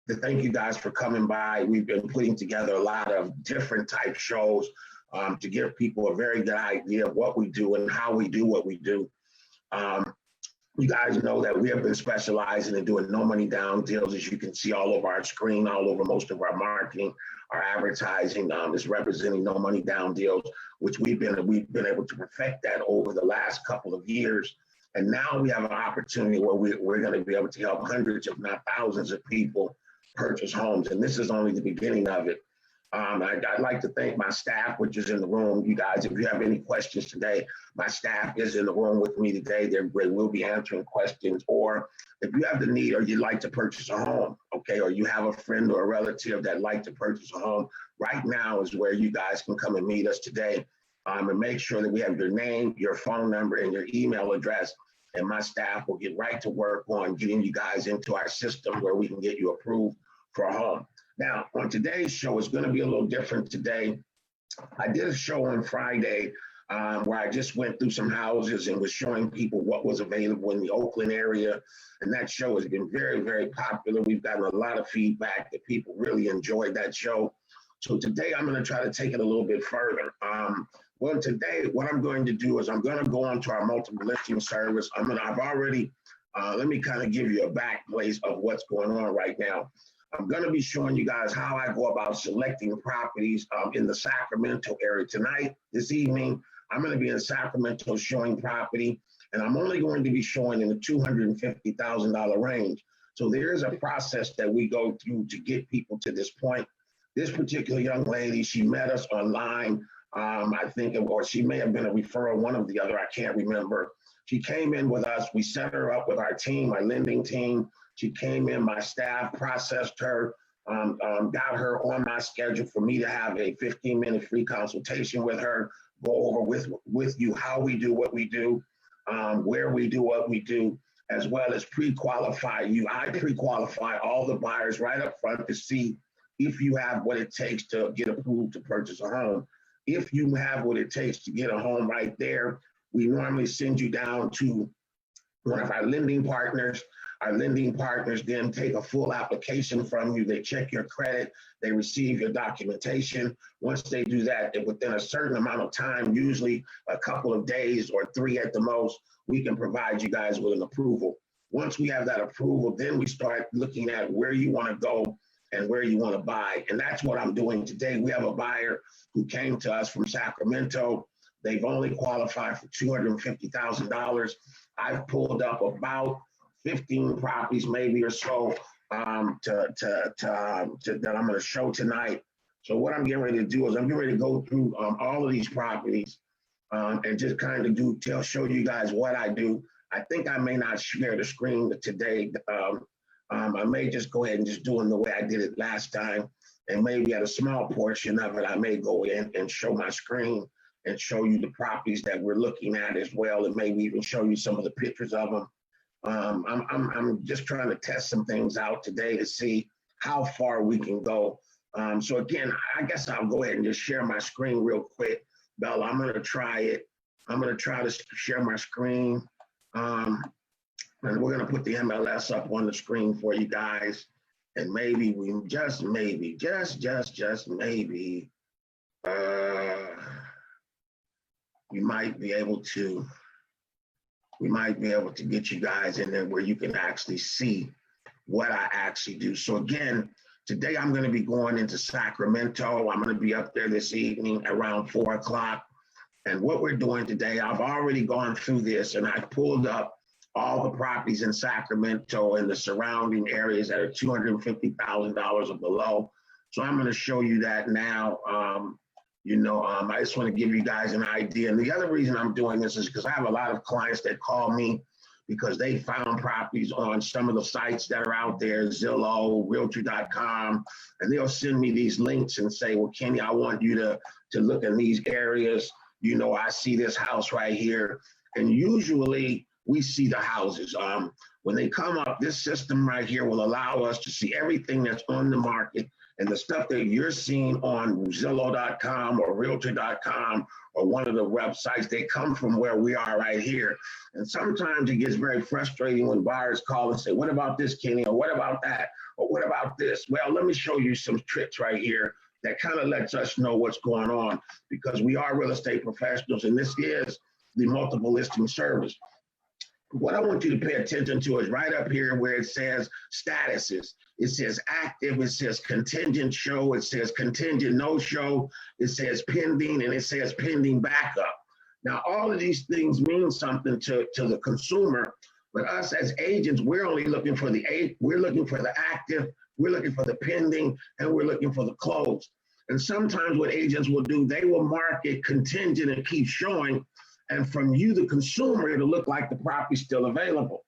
to thank you guys for coming by. We've been putting together a lot of different type shows to give people a very good idea of what we do and how we do what we do. You guys know that we have been specializing in doing no money down deals, as you can see all over our screen, all over most of our marketing, our advertising is representing no money down deals, which we've been able to perfect that over the last couple of years. And now we have an opportunity where we're going to be able to help hundreds, if not thousands of people purchase homes. And this is only the beginning of it. I'd like to thank my staff, which is in the room. You guys, if you have any questions today, my staff is in the room with me today. They will be answering questions. Or if you have the need or you'd like to purchase a home, okay, or you have a friend or a relative that'd like to purchase a home, right now is where you guys can come and meet us today. And make sure that we have your name, your phone number, and your email address. And my staff will get right to work on getting you guys into our system where we can get you approved for a home. Now, on today's show, it's going to be a little different today. I did a show on Friday where I just went through some houses and was showing people what was available in the Oakland area. And that show has been very, very popular. We've gotten a lot of feedback that people really enjoyed that show. So today I'm going to try to take it a little bit further. Well, today, what I'm going to do is I'm going to go on to our multiple listing service. I've already, let me kind of give you a back place of what's going on right now. I'm going to be showing you guys how I go about selecting properties in the Sacramento area. Tonight, this evening, I'm going to be in Sacramento showing property, and I'm only going to be showing in the $250,000 range. So there is a process that we go through to get people to this point. This particular young lady, she met us online, I think, or she may have been a referral, one or the other, I can't remember. She came in with us. We set her up with our team, our lending team. She came in, my staff processed her, got her on my schedule for me to have a 15-minute free consultation with her, go over with you how we do what we do, where we do what we do, as well as pre-qualify you. I pre-qualify all the buyers right up front to see if you have what it takes to get approved to purchase a home. If you have what it takes to get a home right there, we normally send you down to one of our lending partners. Our lending partners then take a full application from you. They check your credit. They receive your documentation. Once they do that, within a certain amount of time, usually a couple of days or 3 at the most, we can provide you guys with an approval. Once we have that approval, then we start looking at where you want to go and where you want to buy. And that's what I'm doing today. We have a buyer who came to us from Sacramento. They've only qualified for $250,000. I've pulled up about 15 properties maybe or so that I'm going to show tonight. So what I'm getting ready to do is I'm getting ready to go through all of these properties and just kind of show you guys what I do. I think I may not share the screen today. I may just go ahead and just do it the way I did it last time. And maybe at a small portion of it, I may go in and show my screen and show you the properties that we're looking at as well, and maybe even show you some of the pictures of them. I'm just trying to test some things out today to see how far we can go. So again, I guess I'll go ahead and just share my screen real quick. Bella, I'm going to try it. I'm going to try to share my screen. And we're going to put the MLS up on the screen for you guys. And maybe we just maybe, we might be able to get you guys in there where you can actually see what I actually do. So again, today I'm going to be going into Sacramento. I'm going to be up there this evening around 4 o'clock. And what we're doing today, I've already gone through this and I pulled up all the properties in Sacramento and the surrounding areas that are $250,000 or below. So I'm going to show you that now. I just want to give you guys an idea. And the other reason I'm doing this is because I have a lot of clients that call me because they found properties on some of the sites that are out there, Zillow, Realtor.com, and they'll send me these links and say, well, Kenny, I want you to look in these areas. I see this house right here. And usually we see the houses. When they come up, this system right here will allow us to see everything that's on the market And the stuff that you're seeing on Zillow.com or Realtor.com or one of the websites, they come from where we are right here. And sometimes it gets very frustrating when buyers call and say, what about this, Kenny? Or what about that? Or what about this? Well, let me show you some tricks right here that kind of lets us know what's going on, because we are real estate professionals and this is the multiple listing service. What I want you to pay attention to is right up here where it says statuses. It says active, it says contingent show, it says contingent no show, it says pending, and it says pending backup. Now, all of these things mean something to the consumer, but us as agents, we're only looking for the active, we're looking for the pending, and we're looking for the closed. And sometimes what agents will do, they will mark it contingent and keep showing, and from you, the consumer, it'll look like the property's still available.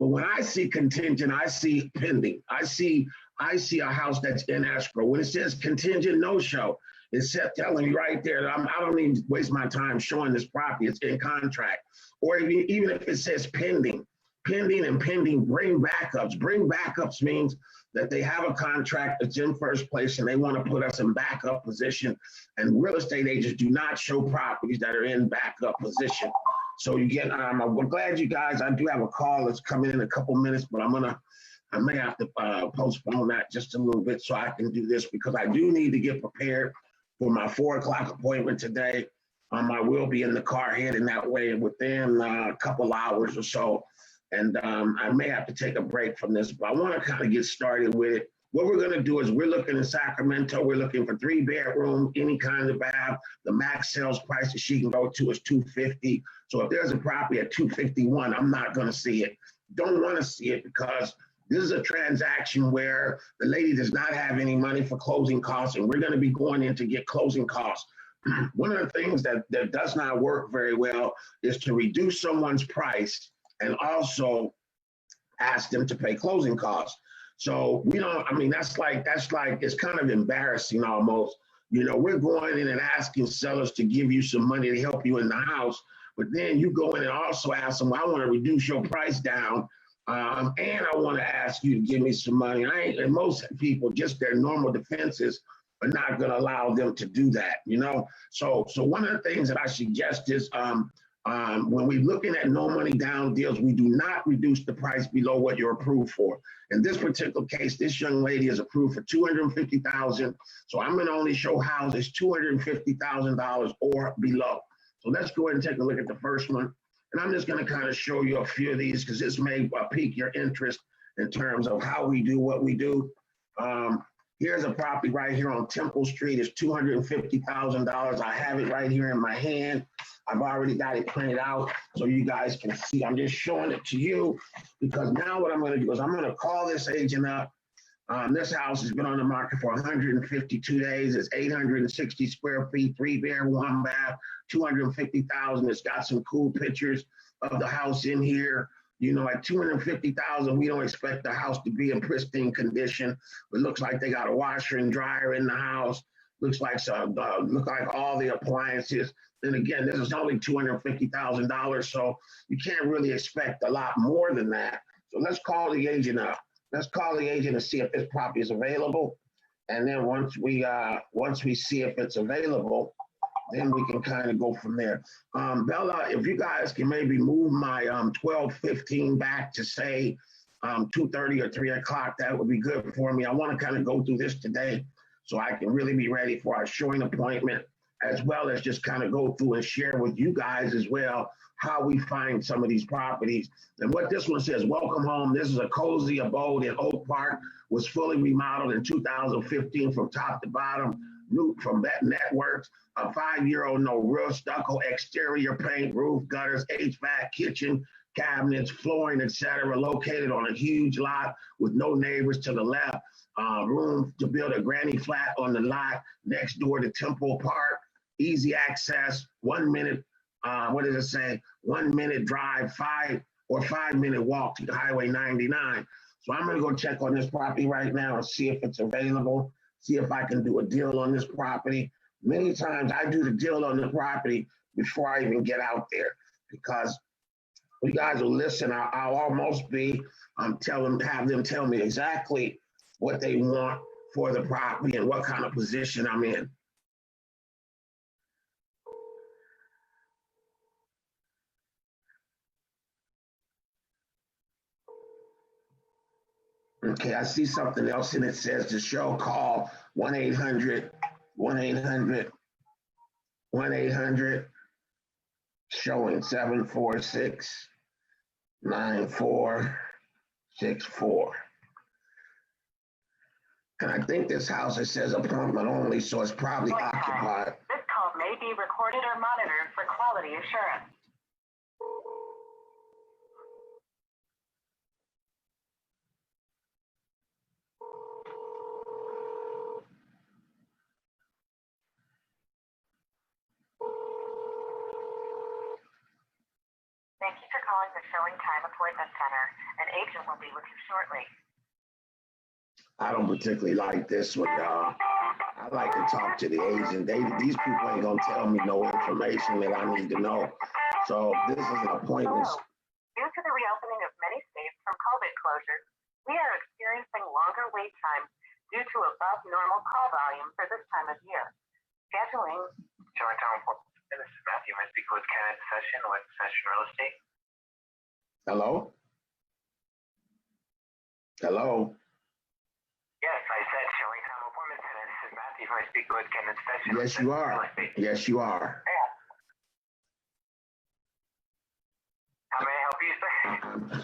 But when I see contingent, I see pending. I see a house that's in escrow. When it says contingent no show, it's telling me right there that I don't need to waste my time showing this property. It's in contract. Or even if it says pending and pending, bring backups. Bring backups means that they have a contract that's in first place and they want to put us in backup position. And real estate agents do not show properties that are in backup position. So you get, I'm glad you guys, I do have a call that's coming in a couple minutes, but I may have to postpone that just a little bit so I can do this, because I do need to get prepared for my 4 o'clock appointment today. I will be in the car heading that way within a couple hours or so. And I may have to take a break from this, but I want to kind of get started with it. What we're going to do is we're looking in Sacramento. We're looking for 3-bedroom, any kind of bath. The max sales price that she can go to is $250. So if there's a property at $251, I'm not going to see it. Don't want to see it, because this is a transaction where the lady does not have any money for closing costs, and we're going to be going in to get closing costs. One of the things that does not work very well is to reduce someone's price and also ask them to pay closing costs. So we don't, that's like, it's kind of embarrassing almost. You know, we're going in and asking sellers to give you some money to help you in the house, but then you go in and also ask them, well, I want to reduce your price down, and I want to ask you to give me some money. And most people, just their normal defenses are not going to allow them to do that, you know? So one of the things that I suggest is, when we're looking at no money down deals, we do not reduce the price below what you're approved for. In this particular case, this young lady is approved for $250,000. So I'm going to only show houses $250,000 or below. So let's go ahead and take a look at the first one. And I'm just going to kind of show you a few of these, because this may pique your interest in terms of how we do what we do. Here's a property right here on Temple Street. It's $250,000. I have it right here in my hand. I've already got it printed out so you guys can see. I'm just showing it to you, because now what I'm going to do is I'm going to call this agent up. This house has been on the market for 152 days. It's 860 square feet, 3-bedroom, 1-bath, $250,000. It's got some cool pictures of the house in here. You know, at $250,000, we don't expect the house to be in pristine condition. It looks like they got a washer and dryer in the house. Looks like all the appliances. And again, this is only $250,000, so you can't really expect a lot more than that. So let's call the agent up. Let's call the agent and see if this property is available. And then once we see if it's available, then we can kind of go from there. Bella, if you guys can maybe move my 12:15 back to say 2:30 or 3 o'clock, that would be good for me. I want to kind of go through this today so I can really be ready for our showing appointment, as well as just kind of go through and share with you guys as well how we find some of these properties. And what this one says, welcome home. This is a cozy abode in Oak Park, was fully remodeled in 2015 from top to bottom, new from Bet Networks, a 5-year-old, no roof, stucco, exterior paint, roof, gutters, HVAC, kitchen, cabinets, flooring, etc., located on a huge lot with no neighbors to the left, room to build a granny flat on the lot next door to Temple Park, easy access, 1 minute, 1 minute drive, 5-minute walk to Highway 99. So I'm going to go check on this property right now and see if it's available, see if I can do a deal on this property. Many times I do the deal on the property before I even get out there, because you guys will listen. I'll almost be have them tell me exactly what they want for the property and what kind of position I'm in. Okay, I see something else and it says the show call 1-800 showing 746-9464. And I think this house, it says appointment only, so it's probably occupied. This call may be recorded or monitored for quality assurance. Thank you for calling the Showing Time Appointment Center. An agent will be with you shortly. I don't particularly like this one, y'all. I like to talk to the agent. These people ain't gonna tell me no information that I need to know. So this is an appointment. Due to the reopening of many states from COVID closures, we are experiencing longer wait times due to above normal call volume for this time of year. Scheduling. Showing Time Appointment. This is Matthew. I speak with Ksession with Ksession Real Estate. Hello? Hello? Yes, I said Showing Time Appointment Center. This is Matthew. I speak with Ksession. Yes, you are. Yes, you are. Yeah. How may I help you,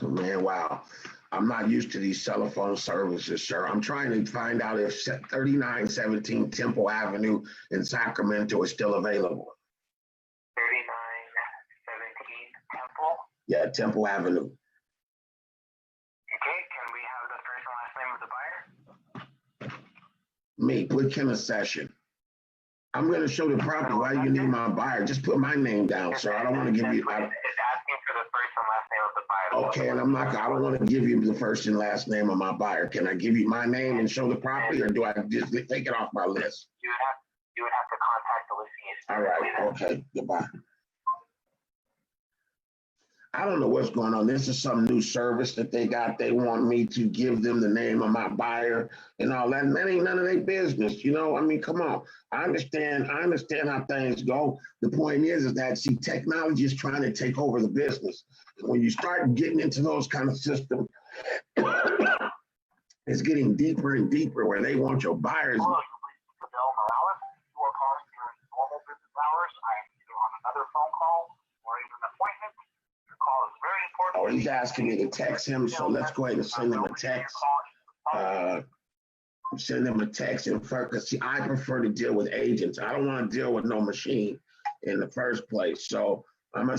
sir? Man, wow. I'm not used to these telephone services, sir. I'm trying to find out if 3917 Temple Avenue in Sacramento is still available. 3917 Temple? Yeah, Temple Avenue. Okay, can we have the first and last name of the buyer? Me, put Kim in session. I'm going to show the property. Why do you need my buyer? Just put my name down, sir. I don't want to give you. It's asking for the first and last name of the buyer. Okay, and I don't want to give you the first and last name of my buyer. Can I give you my name and show the property, or do I just take it off my list? You would have to contact the listing agent. All right, okay, goodbye. I don't know what's going on. This is some new service that they got. They want me to give them the name of my buyer and all that. And that ain't none of their business. You know, I mean, come on. I understand how things go. The point is that, see, technology is trying to take over the business. When you start getting into those kind of systems, it's getting deeper and deeper where they want your buyers. Hello, Bill Morales. You are calling during normal business hours. I am either on another phone call or even an appointment. Your call is very important. Oh, he's asking me to text him, so let's go ahead and send him a text. Send them a text and because see, I prefer to deal with agents. I don't want to deal with no machine in the first place. So I'm gonna send